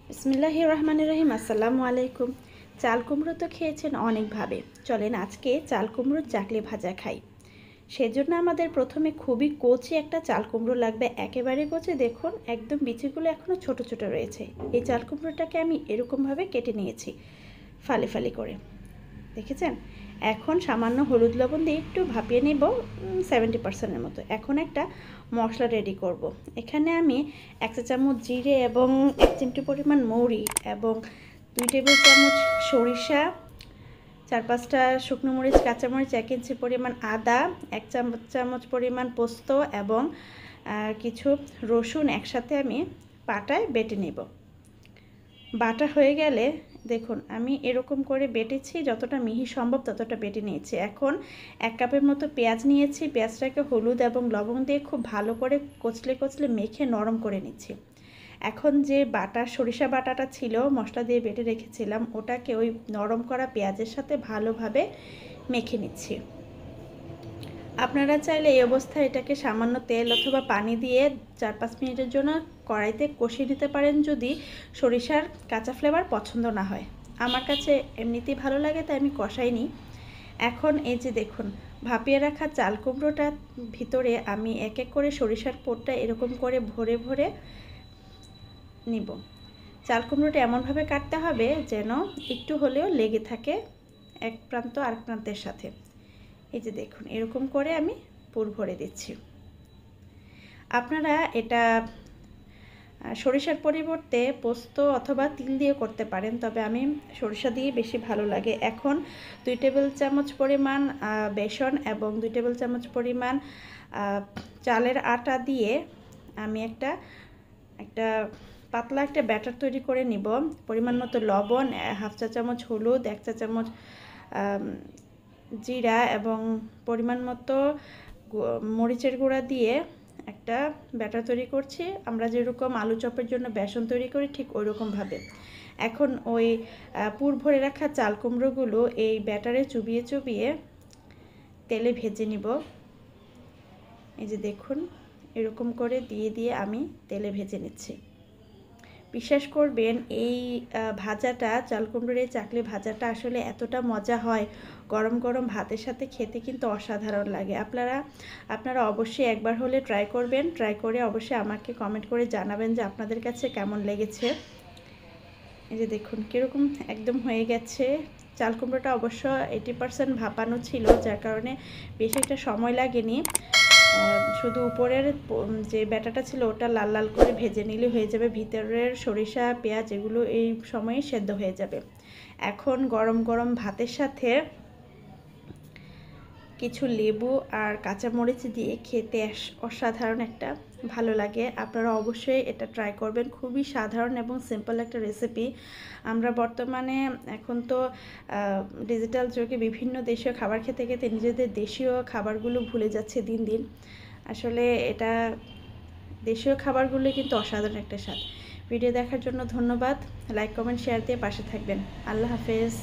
বিসমিল্লাহির রহমানির রহিম। আসসালামু আলাইকুম। চাল কুমড়ো তো খেয়েছেন অনেকভাবে, চলেন আজকে চাল কুমড়োর চাকলি ভাজা খাই। সেজন্য আমাদের প্রথমে খুবই কচি একটা চাল কুমড়ো লাগবে, একেবারে কচি। দেখুন একদম বিচিগুলো এখনও ছোট ছোট রয়েছে। এই চাল কুমড়োটাকে আমি এরকমভাবে কেটে নিয়েছি ফালি ফালি করে, দেখেছেন। এখন সামান্য হলুদ লবণ দিয়ে একটু ভাপিয়ে নেব 70%-এর মতো। এখন একটা মশলা রেডি করব। এখানে আমি 1 চা চামচ জিরে এবং 1 চিমটি পরিমাণ মৌরি এবং 2 টেবিল চামচ সরিষা, 4-5টা শুকনো মরিচ, কাঁচামরিচ, 1 ইঞ্চি পরিমাণ আদা, 1 চামচ পরিমাণ পোস্ত এবং কিছু রসুন একসাথে আমি পাটায় বেটে নেব। বাটা হয়ে গেলে দেখুন আমি এরকম করে বেটেছি, যতটা মিহি সম্ভব ততটা বেটে নিয়েছি। এখন 1 কাপের মতো পেঁয়াজ নিয়েছি, পেঁয়াজটাকে হলুদ এবং লবণ দিয়ে খুব ভালো করে কচলে কচলে মেখে নরম করে নিচ্ছি। এখন যে সরিষা বাটাটা ছিল মশলা দিয়ে বেটে রেখেছিলাম, ওটাকে ওই নরম করা পেঁয়াজের সাথে ভালোভাবে মেখে নিচ্ছি। আপনারা চাইলে এই অবস্থায় এটাকে সামান্য তেল অথবা পানি দিয়ে 4-5 মিনিটের জন্য কড়াইতে কষিয়ে নিতে পারেন, যদি সরিষার কাঁচা ফ্লেভার পছন্দ না হয়। আমার কাছে এমনিতেই ভালো লাগে, তাই আমি কষাইনি। এখন এই যে দেখুন ভাপিয়ে রাখা চাল কুমড়োটার ভিতরে আমি এক এক করে সরিষার পোটটা এরকম করে ভরে ভরে নিব। চাল কুমড়োটা এমনভাবে কাটতে হবে যেন একটু হলেও লেগে থাকে এক প্রান্ত আরেক প্রান্তের সাথে। এই যে দেখুন এরকম করে আমি পুর ভরে দিচ্ছি। আপনারা এটা সরিষার পরিবর্তে পোস্ত অথবা তিল দিয়ে করতে পারেন, তবে আমি সরিষা দিয়ে বেশি ভালো লাগে। এখন 2 টেবিল চামচ পরিমাণ বেসন এবং 2 টেবিল চামচ পরিমাণ চালের আটা দিয়ে আমি একটা পাতলা একটা ব্যাটার তৈরি করে নিব। পরিমাণ মতো লবণ, 1/2 চা চামচ হলুদ, 1 চা চামচ জিরা এবং পরিমাণ মতো মরিচের গুঁড়া দিয়ে একটা ব্যাটার তৈরি করছি। আমরা যেরকম আলু চপের জন্য বেসন তৈরি করি ঠিক ওই রকমভাবে। এখন ওই পুর ভরে রাখা চাল কুমড়োগুলো এই ব্যাটারে চুবিয়ে চুবিয়ে তেলে ভেজে নিব। এই যে দেখুন এরকম করে দিয়ে দিয়ে আমি তেলে ভেজে নিচ্ছি। বিশ্বাস করবেন এই ভাজাটা, চাল কুমড়োর এই চাকলি ভাজাটা আসলে এতটা মজা হয়, গরম গরম ভাতের সাথে খেতে কিন্তু অসাধারণ লাগে। আপনারা অবশ্যই একবার হলে ট্রাই করবেন। ট্রাই করে অবশ্যই আমাকে কমেন্ট করে জানাবেন যে আপনাদের কাছে কেমন লেগেছে। এই যে দেখুন কীরকম একদম হয়ে গেছে। চাল কুমড়োটা অবশ্য 80% ভাপানো ছিল, যার কারণে বেশি একটা সময় লাগেনি। শুধু উপরের যে ব্যাটাটা ছিল ওটা লাল লাল করে ভেজে নিলে হয়ে যাবে, ভিতরের সরিষা পেঁয়াজ এগুলো এই সময়ে সেদ্ধ হয়ে যাবে। এখন গরম গরম ভাতের সাথে কিছু লেবু আর কাঁচামরিচ দিয়ে খেতে অসাধারণ একটা ভালো লাগে। আপনারা অবশ্যই এটা ট্রাই করবেন। খুবই সাধারণ এবং সিম্পল একটা রেসিপি। আমরা বর্তমানে এখন তো ডিজিটাল যুগে বিভিন্ন দেশীয় খাবার খেতে খেতে নিজেদের দেশীয় খাবারগুলো ভুলে যাচ্ছে দিন দিন। আসলে এটা দেশীয় খাবারগুলো কিন্তু অসাধারণ একটা স্বাদ। ভিডিও দেখার জন্য ধন্যবাদ। লাইক কমেন্ট শেয়ার দিয়ে পাশে থাকবেন। আল্লাহ হাফেজ।